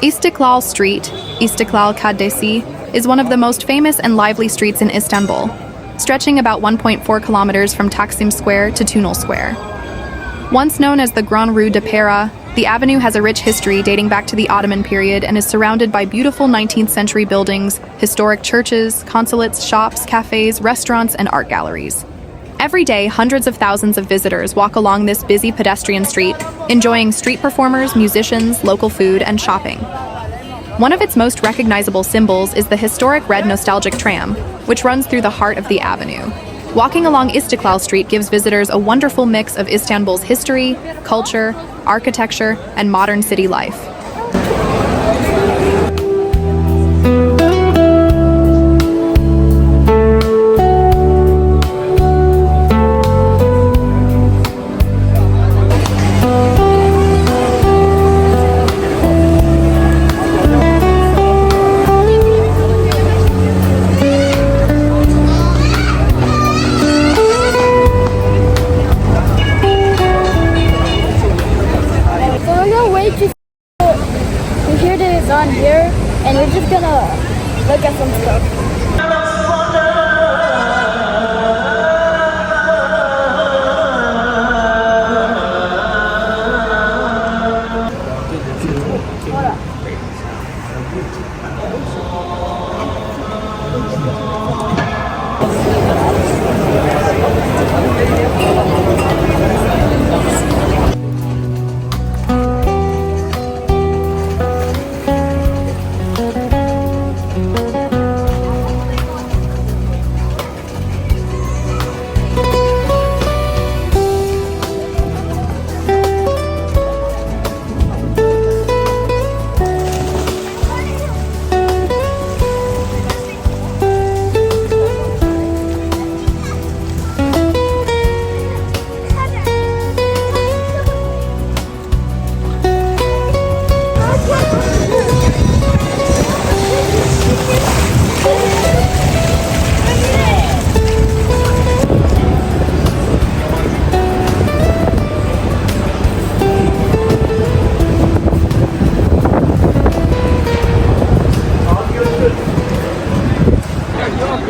İstiklal Street, İstiklal Caddesi, is one of the most famous and lively streets in Istanbul, stretching about 1.4 kilometers from Taksim Square to Tunal Square. Once known as the Grand Pera, the avenue has a rich history dating back to the Ottoman period and is surrounded by beautiful 19th century buildings, historic churches, consulates, shops, cafes, restaurants, and art galleries. Every day, hundreds of thousands of visitors walk along this busy pedestrian street, enjoying street performers, musicians, local food, and shopping. One of its most recognizable symbols is the historic red nostalgic tram, which runs through the heart of the avenue. Walking along İstiklal Street gives visitors a wonderful mix of Istanbul's history, culture, architecture, and modern city life. On here, and we're just gonna look at some stuff.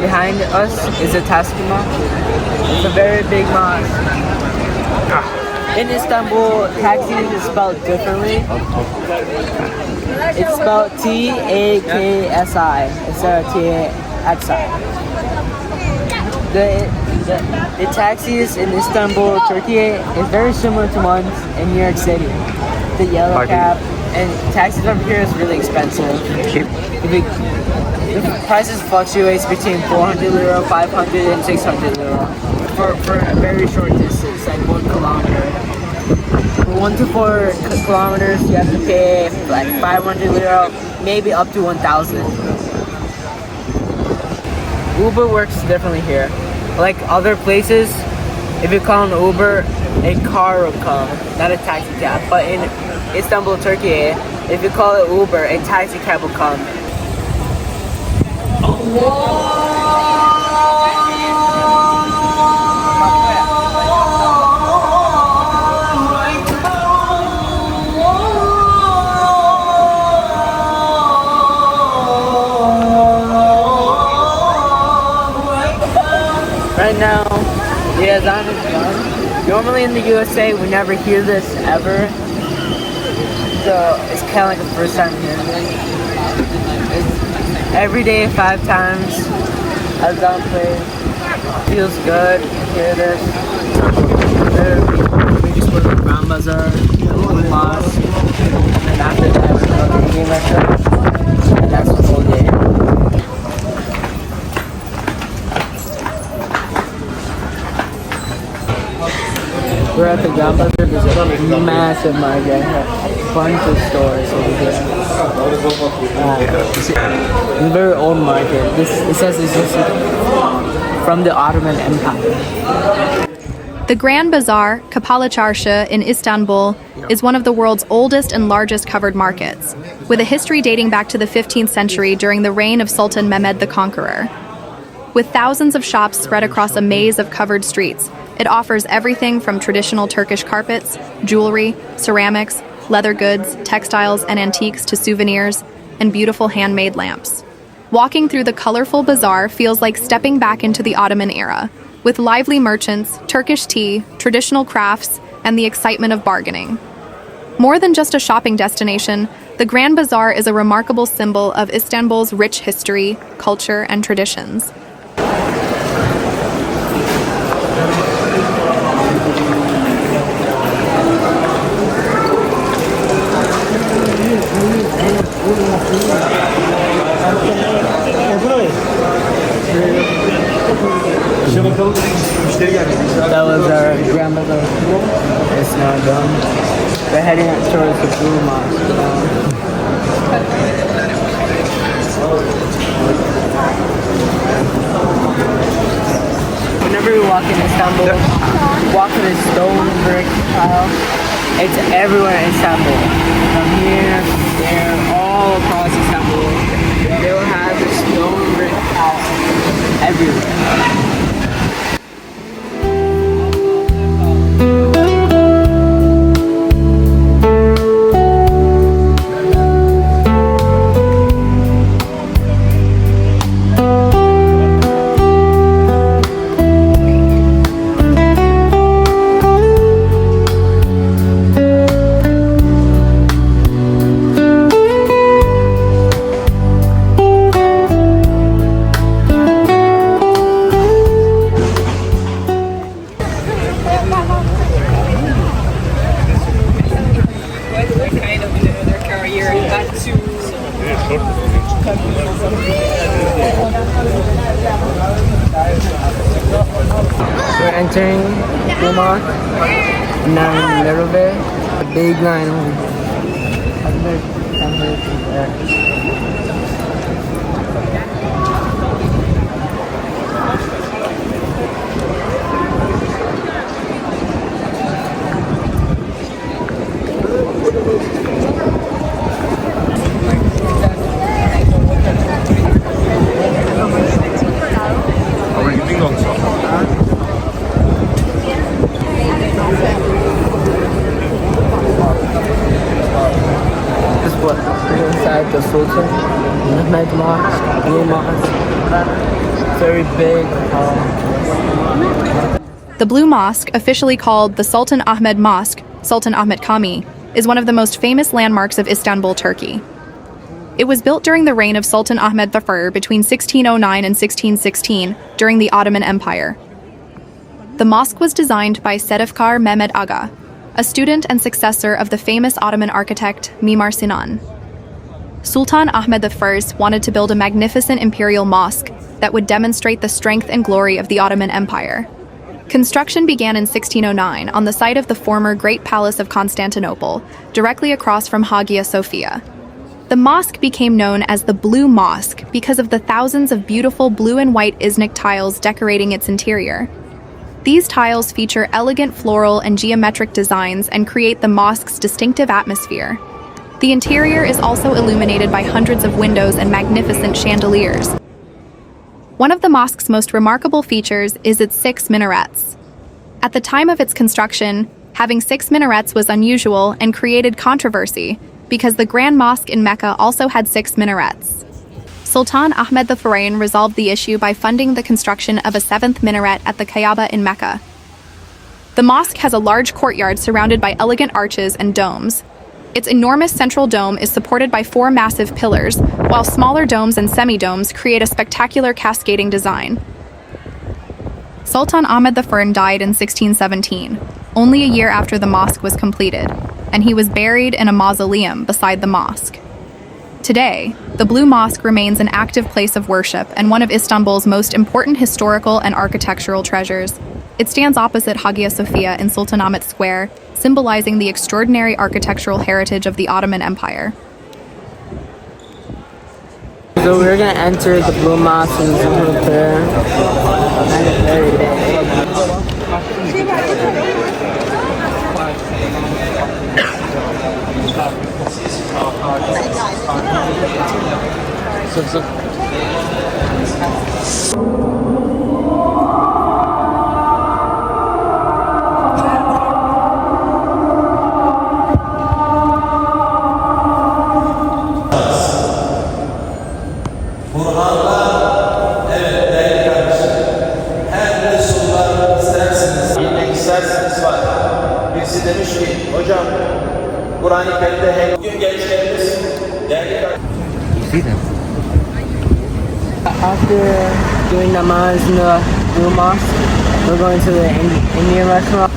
Behind us is a Taksim Mosque. It's a very big mosque. In Istanbul, Taksim is spelled differently. It's spelled T-A-K-S-I instead of T-A-X-I. The taxis in Istanbul, Turkey is very similar to ones in New York City. The yellow cab, and taxis over here is really expensive. The prices fluctuates between 400 lira, 500 and 600 lira for a very short distance, like 1 kilometer. For 1 to 4 kilometers, you have to pay like 500 lira, maybe up to 1,000. Uber works differently here. Like other places, if you call an Uber, a car will come, not a taxi cab. But in Istanbul, Turkey, if you call it Uber, a taxi cab will come. Right now, the Azan is done. Normally in the USA, we never hear this ever. So it's kind of like the first time hearing it. Every day, 5 times, Azan plays. Feels good to hear this. We just go to the Grand Bazaar, Blue Mosque, and after that, another game lecture, and that's the whole day. We're at the Grand Bazaar. There's a massive market, a bunch of stores over here. It's a very old market. It says it's just from the Ottoman Empire. The Grand Bazaar, Kapalı Çarşı, in Istanbul, is one of the world's oldest and largest covered markets, with a history dating back to the 15th century during the reign of Sultan Mehmed the Conqueror. With thousands of shops spread across a maze of covered streets, it offers everything from traditional Turkish carpets, jewelry, ceramics, leather goods, textiles, and antiques to souvenirs, and beautiful handmade lamps. Walking through the colorful bazaar feels like stepping back into the Ottoman era, with lively merchants, Turkish tea, traditional crafts, and the excitement of bargaining. More than just a shopping destination, the Grand Bazaar is a remarkable symbol of Istanbul's rich history, culture, and traditions. That was our Grand Bazaar. It's now done. We're heading towards the Blue Mosque. Whenever we walk in Istanbul, we walk on a stone brick tile. It's everywhere in Istanbul. From here, there, all across Istanbul. They will have a stone brick tile everywhere. We're entering Blue Mosque, and now in a little bit, a big line over. Inside the Sultan Ahmed Mosque, Blue Mosque, very big. The Blue Mosque, officially called the Sultan Ahmed Mosque, Sultan Ahmed Kami, is one of the most famous landmarks of Istanbul, Turkey. It was built during the reign of Sultan Ahmed I between 1609 and 1616 during the Ottoman Empire. The mosque was designed by Sedefkar Mehmed Aga, a student and successor of the famous Ottoman architect Mimar Sinan. Sultan Ahmed I wanted to build a magnificent imperial mosque that would demonstrate the strength and glory of the Ottoman Empire. Construction began in 1609 on the site of the former Great Palace of Constantinople, directly across from Hagia Sophia. The mosque became known as the Blue Mosque because of the thousands of beautiful blue and white Iznik tiles decorating its interior. These tiles feature elegant floral and geometric designs and create the mosque's distinctive atmosphere. The interior is also illuminated by hundreds of windows and magnificent chandeliers. One of the mosque's most remarkable features is its 6 minarets. At the time of its construction, having 6 minarets was unusual and created controversy because the Grand Mosque in Mecca also had 6 minarets. Sultan Ahmed I resolved the issue by funding the construction of a 7th minaret at the Kaaba in Mecca. The mosque has a large courtyard surrounded by elegant arches and domes. Its enormous central dome is supported by 4 massive pillars, while smaller domes and semi-domes create a spectacular cascading design. Sultan Ahmed I died in 1617, only a year after the mosque was completed, and he was buried in a mausoleum beside the mosque. Today, the Blue Mosque remains an active place of worship and one of Istanbul's most important historical and architectural treasures. It stands opposite Hagia Sophia in Sultan Ahmed Square, symbolizing the extraordinary architectural heritage of the Ottoman Empire. So we're gonna enter the Blue Mosque in Zuhr Kur'an-ı Kerim'de hem bugün gençlerimiz değerli You see them. After doing namaz in the Blue Mosque, we're going to the Indian restaurant.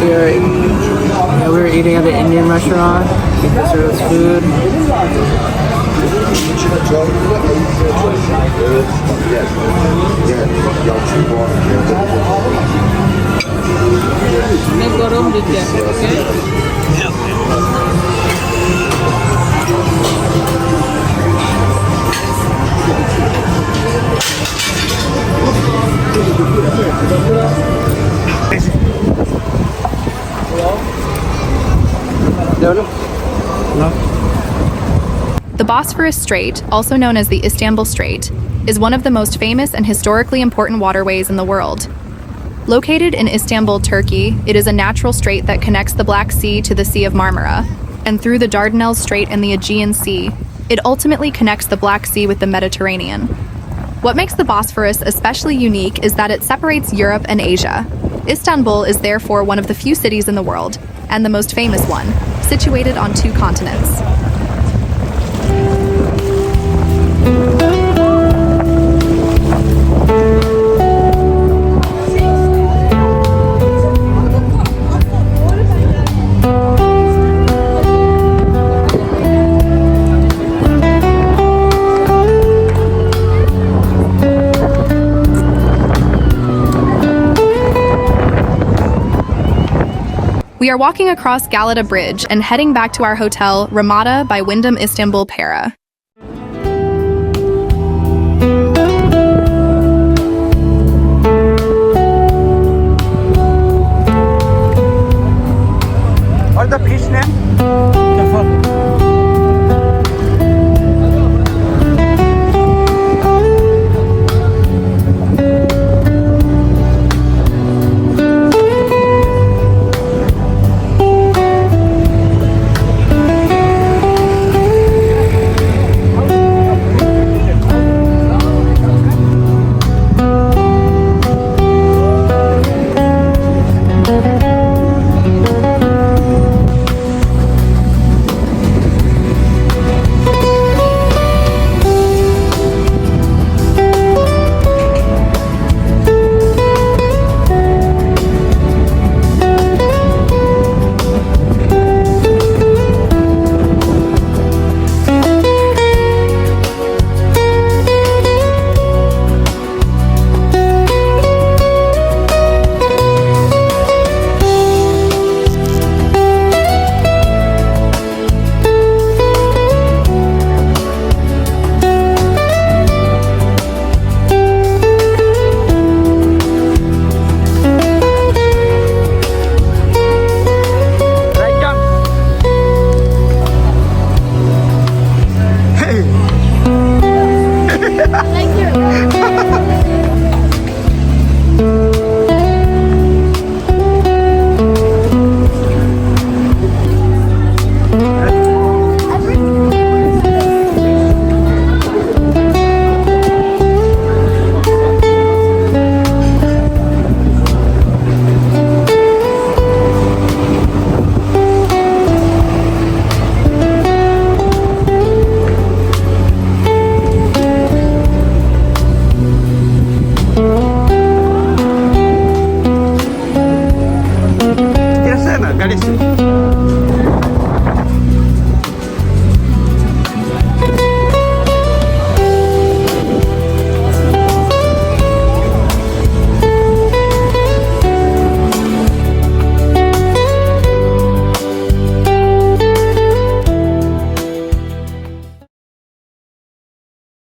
We were eating at the Indian restaurant. They serve us food. The Bosphorus Strait, also known as the Istanbul Strait, is one of the most famous and historically important waterways in the world. Located in Istanbul, Turkey, it is a natural strait that connects the Black Sea to the Sea of Marmara, and through the Dardanelles Strait and the Aegean Sea, it ultimately connects the Black Sea with the Mediterranean. What makes the Bosphorus especially unique is that it separates Europe and Asia. Istanbul is therefore one of the few cities in the world, and the most famous one, situated on two continents. We are walking across Galata Bridge and heading back to our hotel, Ramada by Wyndham Istanbul Pera.